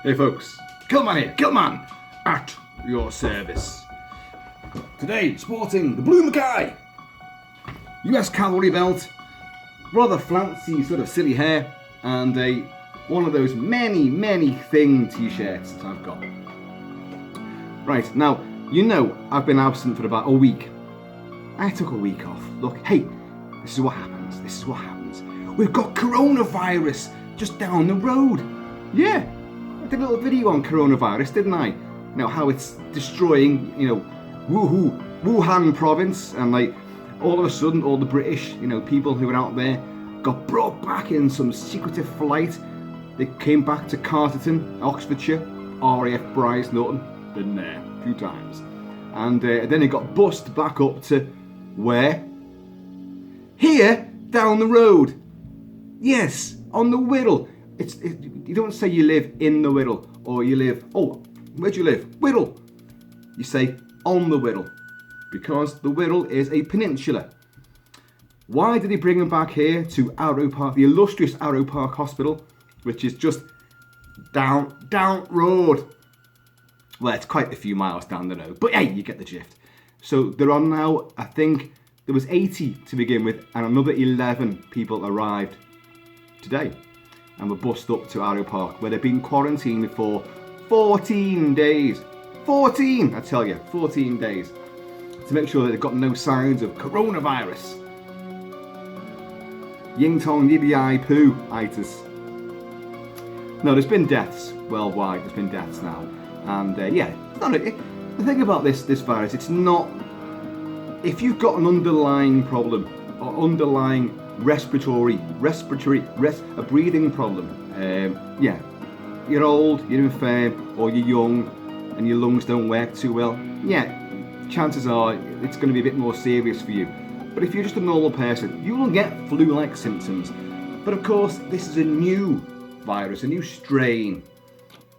Hey folks, Kilt-Man here, Kilt-Man, at your service. Today, sporting the Blue Mackay, US cavalry belt, rather flouncy sort of silly hair, and one of those many thing t-shirts that I've got. Right, now, you know I've been absent for about a week. I took a week off. Look, hey, this is what happens. We've got coronavirus just down the road. Yeah. I did a little video on coronavirus, didn't I? You know, how it's destroying, Wuhan province, and like all of a sudden all the British, people who were out there got brought back in some secretive flight. They came back to Carterton, Oxfordshire, RAF Bryce Norton, been there a few times. And then it got bussed back up to where? Here, down the road. Yes, on the Wirral. You don't say you live in the Wirral, or you live, where do you live? Wirral. You say on the Wirral, because the Wirral is a peninsula. Why did he bring him back here to Arrow Park, the illustrious Arrow Park Hospital, which is just down road? Well, it's quite a few miles down the road, but hey, you get the gist. So there are now, I think, there was 80 to begin with, and another 11 people arrived today. And were bussed up to Arrow Park, where they've been quarantined for 14 days. 14, I tell you, 14 days. To make sure that they've got no signs of coronavirus. Ying Tong Yibi Poo itis. No, there's been deaths worldwide. There's been deaths now. And the thing about this virus, it's not, if you've got an underlying problem or underlying a breathing problem. You're old, you're infirm, or you're young, and your lungs don't work too well. Chances are it's going to be a bit more serious for you. But if you're just a normal person, you will get flu-like symptoms. But of course, this is a new virus, a new strain.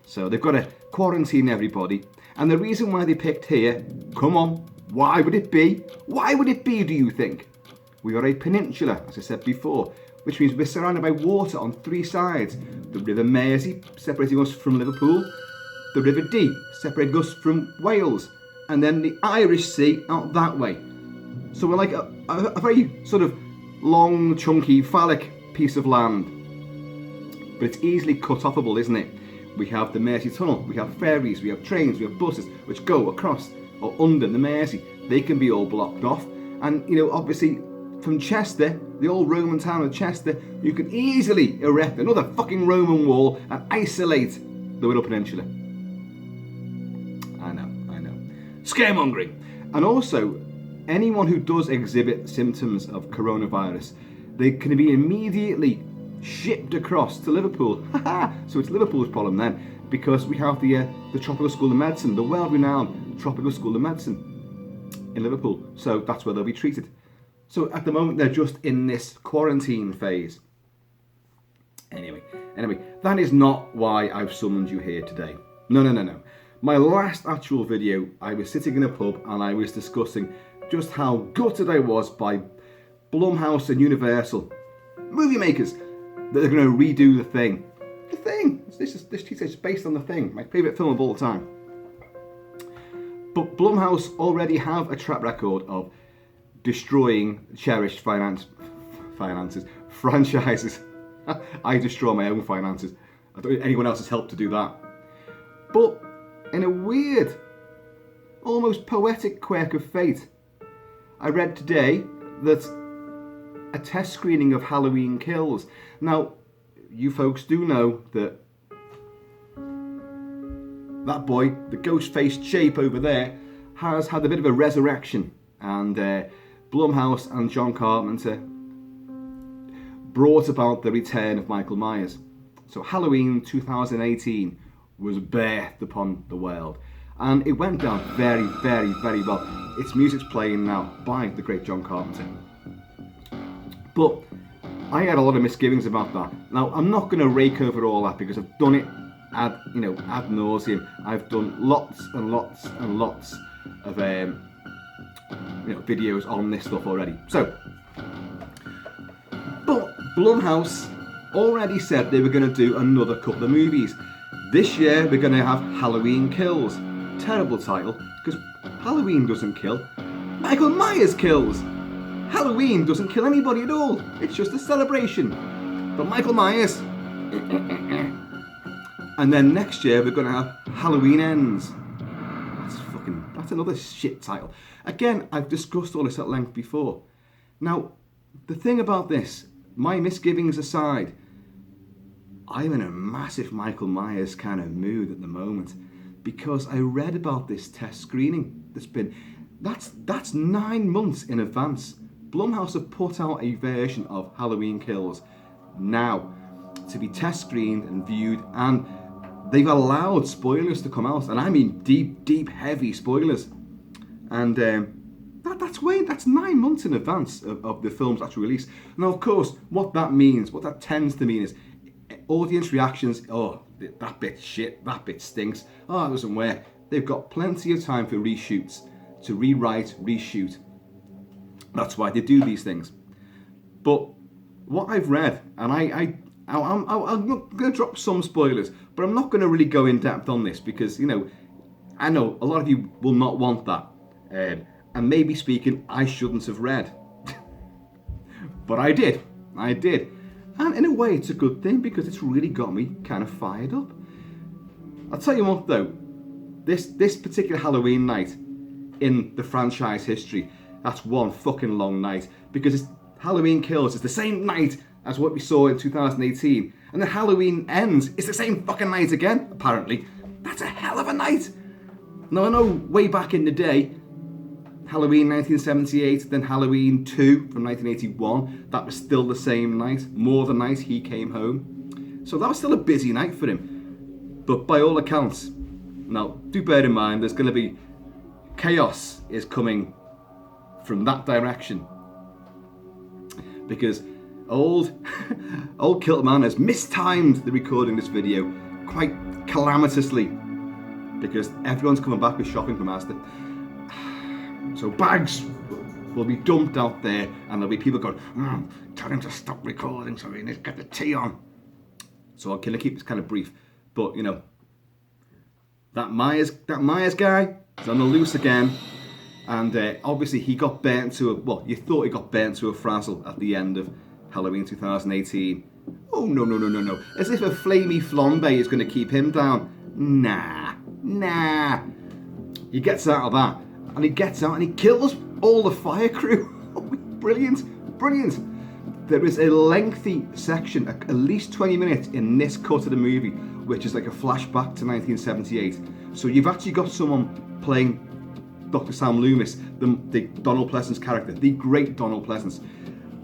So they've got to quarantine everybody. And the reason why they picked here, come on, why would it be? Why would it be, do you think? We are a peninsula, as I said before, which means we're surrounded by water on three sides. The River Mersey, separating us from Liverpool, the River Dee, separating us from Wales, and then the Irish Sea out that way. So we're like a very sort of long, chunky, phallic piece of land. But it's easily cut offable, isn't it? We have the Mersey Tunnel, we have ferries, we have trains, we have buses, which go across or under the Mersey. They can be all blocked off. And, obviously, from Chester, the old Roman town of Chester, you can easily erect another fucking Roman wall and isolate the Wirral Peninsula. I know. Scaremongering. And also, anyone who does exhibit symptoms of coronavirus, they can be immediately shipped across to Liverpool. So it's Liverpool's problem then, because we have the Tropical School of Medicine, the world-renowned Tropical School of Medicine in Liverpool. So that's where they'll be treated. So at the moment, they're just in this quarantine phase. Anyway, that is not why I've summoned you here today. No. My last actual video, I was sitting in a pub and I was discussing just how gutted I was by Blumhouse and Universal movie makers that they're going to redo The Thing. The Thing! This is based on The Thing, my favourite film of all time. But Blumhouse already have a track record of destroying cherished franchises. I destroy my own finances. I don't need anyone else's help to do that. But in a weird, almost poetic quirk of fate, I read today that a test screening of Halloween Kills. Now, you folks do know that that boy, the ghost-faced shape over there, has had a bit of a resurrection, and Blumhouse and John Carpenter brought about the return of Michael Myers. So Halloween 2018 was birthed upon the world, and it went down very, very, very well. Its music's playing now by the great John Carpenter. But I had a lot of misgivings about that. Now, I'm not going to rake over all that because I've done it ad nauseum. I've done lots and lots and lots of videos on this stuff already. So, but Blumhouse already said they were going to do another couple of movies. This year we're going to have Halloween Kills. Terrible title, because Halloween doesn't kill. Michael Myers kills. Halloween doesn't kill anybody at all. It's just a celebration. But Michael Myers. And then next year we're going to have Halloween Ends. That's another shit title. Again, I've discussed all this at length before. Now, the thing about this, my misgivings aside, I'm in a massive Michael Myers kind of mood at the moment, because I read about this test screening that's 9 months in advance. Blumhouse have put out a version of Halloween Kills now to be test screened and viewed, and they've allowed spoilers to come out, and I mean deep, heavy spoilers. And that's 9 months in advance of the film's actual release. Now, of course, what that tends to mean is audience reactions. Oh, that bit's shit, that bit stinks, oh, it doesn't work. They've got plenty of time for reshoots, to rewrite, reshoot. That's why they do these things. But what I've read, and I'm going to drop some spoilers, but I'm not going to really go in depth on this, because, I know a lot of you will not want that. And maybe speaking, I shouldn't have read. But I did. And in a way, it's a good thing, because it's really got me kind of fired up. I'll tell you what though, this particular Halloween night in the franchise history, that's one fucking long night, because Halloween Kills is the same night as what we saw in 2018, and then Halloween Ends is the same fucking night again, apparently. That's a hell of a night. Now, I know way back in the day, Halloween 1978, then Halloween 2 from 1981, that was still the same night, more the night he came home. So that was still a busy night for him. But by all accounts, now do bear in mind, there's going to be chaos is coming from that direction. Because old Kilt-Man has mistimed the recording of this video quite calamitously, because everyone's coming back with shopping from Asda. So bags will be dumped out there, and there'll be people going, tell him to stop recording so we need to get the tea on. So I'm going to keep this kind of brief, but that Myers guy is on the loose again, and obviously he got burnt to you thought he got burnt to a frazzle at the end of Halloween 2018. Oh no, as if a flamey flambe is going to keep him down. Nah. He gets out of that, and he gets out and he kills all the fire crew. Brilliant. There is a lengthy section, at least 20 minutes in this cut of the movie, which is like a flashback to 1978. So you've actually got someone playing Dr. Sam Loomis, the Donald Pleasance character, the great Donald Pleasance.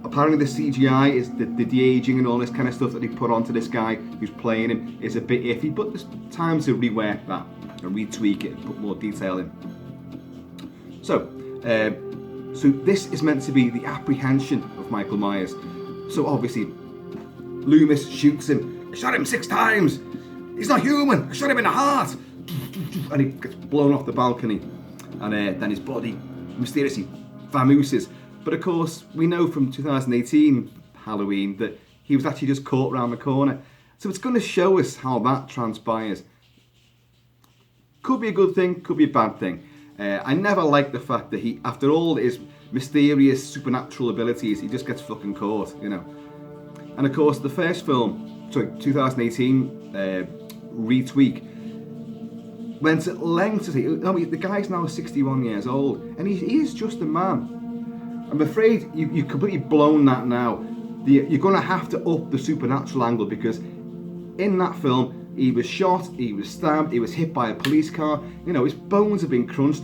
Apparently the CGI is the de-aging and all this kind of stuff that they put onto this guy who's playing him is a bit iffy, but there's time to rework that and retweak it and put more detail in. So this is meant to be the apprehension of Michael Myers. So obviously Loomis shoots him. I shot him 6 times. He's not human. I shot him in the heart. And he gets blown off the balcony. And then his body mysteriously vamooses. But of course, we know from 2018 Halloween that he was actually just caught around the corner. So it's going to show us how that transpires. Could be a good thing, could be a bad thing. I never liked the fact that he, after all his mysterious supernatural abilities, he just gets fucking caught, And of course, the first film, 2018 retweak, went at length to say, the guy's now 61 years old, and he is just a man. I'm afraid you've completely blown that now. You're going to have to up the supernatural angle, because in that film, he was shot, he was stabbed, he was hit by a police car, his bones have been crunched.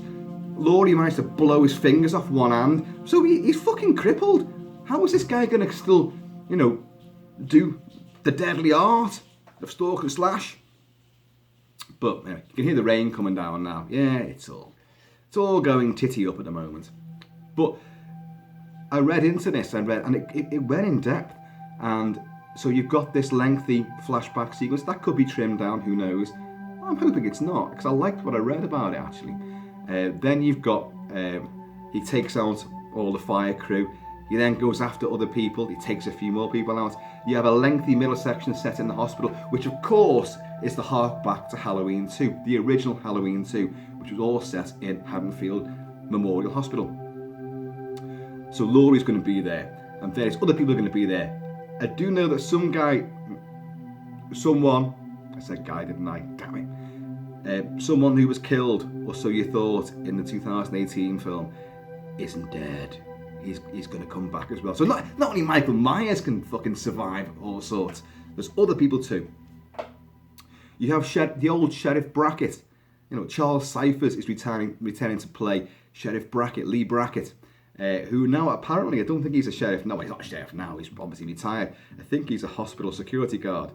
Laurie managed to blow his fingers off one hand, so he's fucking crippled. How is this guy going to still, do the deadly art of stalk and slash? But you can hear the rain coming down now. Yeah, it's all going titty up at the moment. But I read into this, and it went in depth, and so you've got this lengthy flashback sequence that could be trimmed down. Who knows? I'm hoping it's not, because I liked what I read about it actually. Then you've got he takes out all the fire crew. He then goes after other people. He takes a few more people out. You have a lengthy middle section set in the hospital, which of course is the hark back to Halloween 2, the original Halloween 2, which was all set in Haddonfield Memorial Hospital. So Laurie's going to be there, and various other people are going to be there. I do know that I said guy, didn't I? Damn it. Someone who was killed, or so you thought, in the 2018 film, isn't dead. He's going to come back as well. So not only Michael Myers can fucking survive all sorts, there's other people too. You have the old Sheriff Brackett. You know, Charles Cyphers is returning to play Sheriff Brackett, Lee Brackett, who now apparently, I don't think he's a sheriff. No, he's not a sheriff now. He's obviously retired. I think he's a hospital security guard.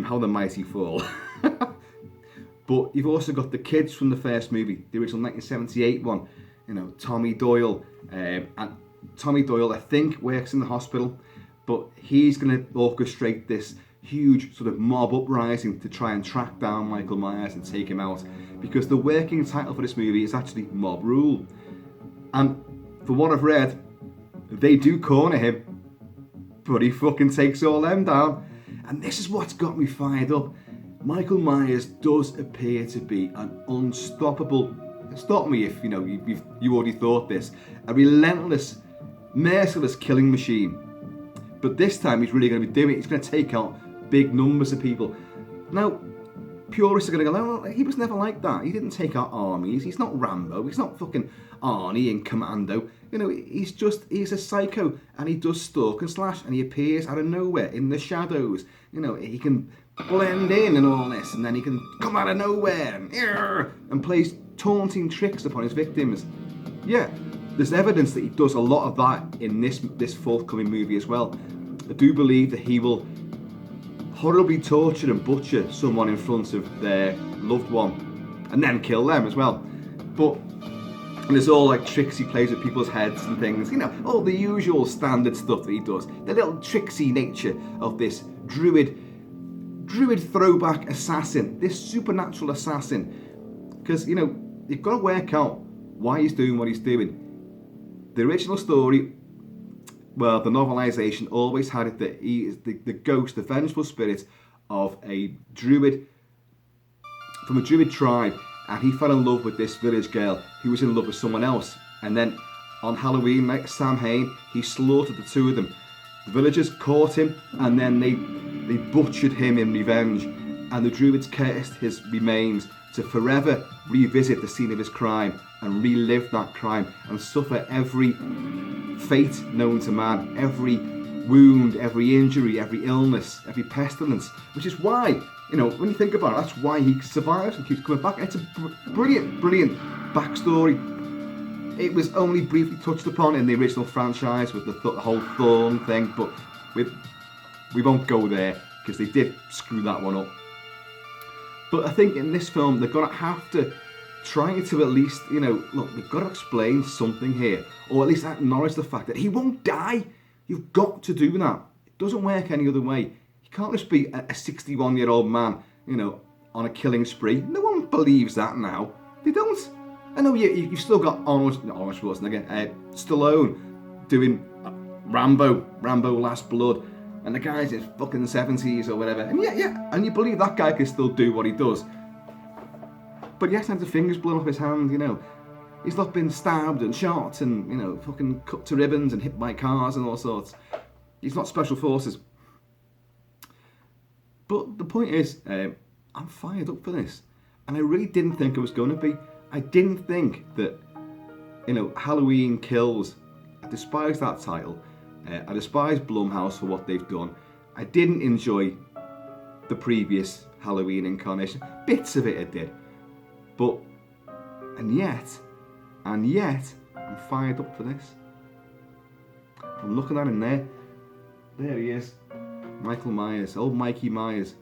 How the mighty fall. But you've also got the kids from the first movie, the original 1978 one. You know, Tommy Doyle. And Tommy Doyle, I think, works in the hospital, but he's going to orchestrate this huge sort of mob uprising to try and track down Michael Myers and take him out, because the working title for this movie is actually Mob Rule. And from what I've read, they do corner him, but he fucking takes all them down. And this is what's got me fired up. Michael Myers does appear to be an unstoppable, stop me if you already thought this, a relentless, merciless killing machine. But this time he's really going to be doing it. He's going to take out big numbers of people. Now, purists are going to go, oh, he was never like that. He didn't take out armies. He's not Rambo. He's not fucking Arnie in Commando. You know, he's a psycho, and he does stalk and slash, and he appears out of nowhere in the shadows. You know, he can blend in and all this, and then he can come out of nowhere and plays taunting tricks upon his victims. Yeah, there's evidence that he does a lot of that in this forthcoming movie as well. I do believe that he will horribly torture and butcher someone in front of their loved one, and then kill them as well. But there's all like tricks he plays with people's heads and things, you know, all the usual standard stuff that he does. The little tricksy nature of this druid throwback assassin, this supernatural assassin. Because, you know, you've got to work out why he's doing what he's doing. The original story, well, the novelization always had it that he is the ghost, the vengeful spirit of a druid, from a druid tribe, and he fell in love with this village girl who was in love with someone else. And then on Halloween night, Samhain, he slaughtered the two of them. The villagers caught him, and then they butchered him in revenge, and the druids cursed his remains to forever revisit the scene of his crime and relive that crime and suffer every fate known to man, every wound, every injury, every illness, every pestilence, which is why, you know, when you think about it, that's why he survives and keeps coming back. It's a brilliant backstory. It was only briefly touched upon in the original franchise with the whole Thorn thing, but we won't go there because they did screw that one up. But I think in this film they're going to have to try to at least, you know, look, we've got to explain something here, or at least acknowledge the fact that he won't die. You've got to do that. It doesn't work any other way. You can't just be a 61-year-old man, you know, on a killing spree. No one believes that now. They don't. I know you've still got Arnold Schwarzenegger, Stallone doing Rambo Last Blood, and the guy's in fucking 70s or whatever. And yeah, and you believe that guy can still do what he does. But he hasn't had the fingers blown off his hand, you know. He's not been stabbed and shot and, you know, fucking cut to ribbons and hit by cars and all sorts. He's not special forces. But the point is, I'm fired up for this. And I really didn't think I was going to be. I didn't think that, you know, Halloween Kills. I despise that title. I despise Blumhouse for what they've done. I didn't enjoy the previous Halloween incarnation. Bits of it I did. But, and yet, I'm fired up for this. I'm looking at him there. There he is. Michael Myers, old Mikey Myers.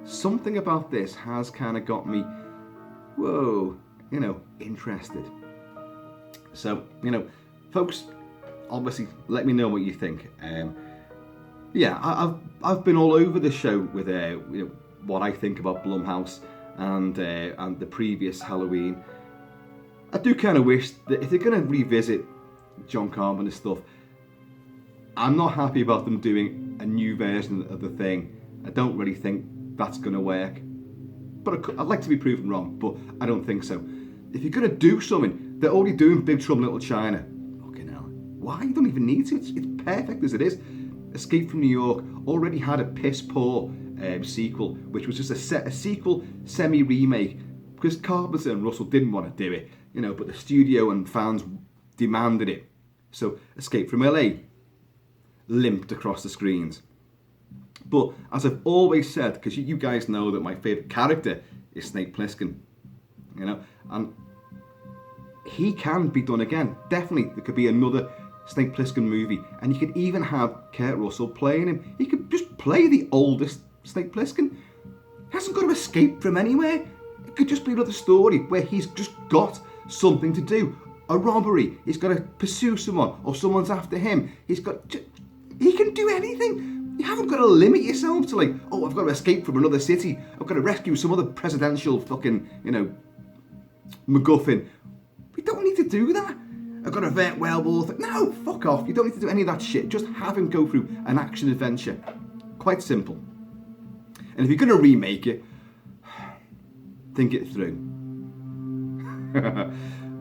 Something about this has kind of got me, whoa, you know, interested. So, you know, folks, obviously, let me know what you think. Yeah, I've been all over the show with you know, what I think about Blumhouse and the previous Halloween. I do kind of wish that if they're going to revisit John Carpenter's stuff, I'm not happy about them doing a new version of the thing. I don't really think that's going to work. But I'd like to be proven wrong, but I don't think so. If you're going to do something, they're already doing Big Trouble in Little China. Fucking hell. Why? You don't even need to. It's perfect as it is. Escape from New York already had a piss poor sequel, which was just a sequel semi-remake, because Carpenter and Russell didn't want to do it, you know, but the studio and fans demanded it. So Escape from LA limped across the screens. But as I've always said, because you guys know that my favourite character is Snake Plissken, you know, and he can be done again. Definitely, there could be another Snake Plissken movie, and you could even have Kurt Russell playing him. He could just play the oldest Snake Plissken. He hasn't got to escape from anywhere. It could just be another story where he's just got something to do. A robbery. He's got to pursue someone, or someone's after him. He can do anything. You haven't got to limit yourself to like, oh, I've got to escape from another city. I've got to rescue some other presidential fucking, you know, MacGuffin. We don't need to do that. I've got to avert werewolf. No, fuck off. You don't need to do any of that shit. Just have him go through an action adventure. Quite simple. And if you're going to remake it, think it through.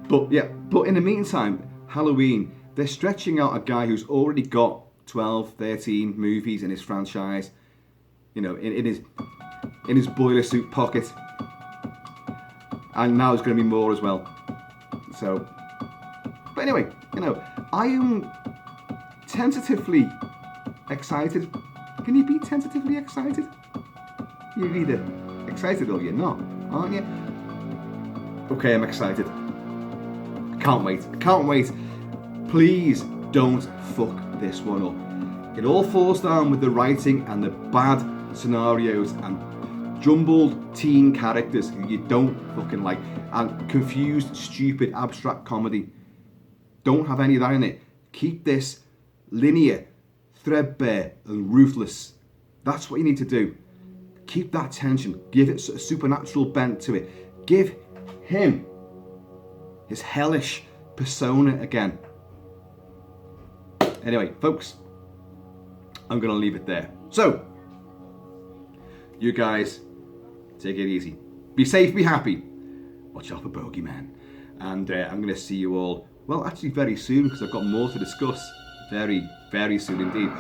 But in the meantime, Halloween, they're stretching out a guy who's already got 12, 13 movies in his franchise, you know, in his boiler suit pocket, and now there's going to be more as well. So, but anyway, you know, I am tentatively excited. Can you be tentatively excited? You're either excited or you're not, aren't you? Okay, I'm excited. I can't wait. Please don't fuck this one up. It all falls down with the writing and the bad scenarios and jumbled teen characters who you don't fucking like, and confused, stupid, abstract comedy. Don't have any of that in it. Keep this linear, threadbare, and ruthless. That's what you need to do. Keep that tension. Give it a supernatural bent to it. Give him his hellish persona again. Anyway, folks, I'm going to leave it there. So, you guys, take it easy. Be safe, be happy. Watch out for bogeyman. And I'm going to see you all, well, actually very soon, because I've got more to discuss. Very, very soon indeed.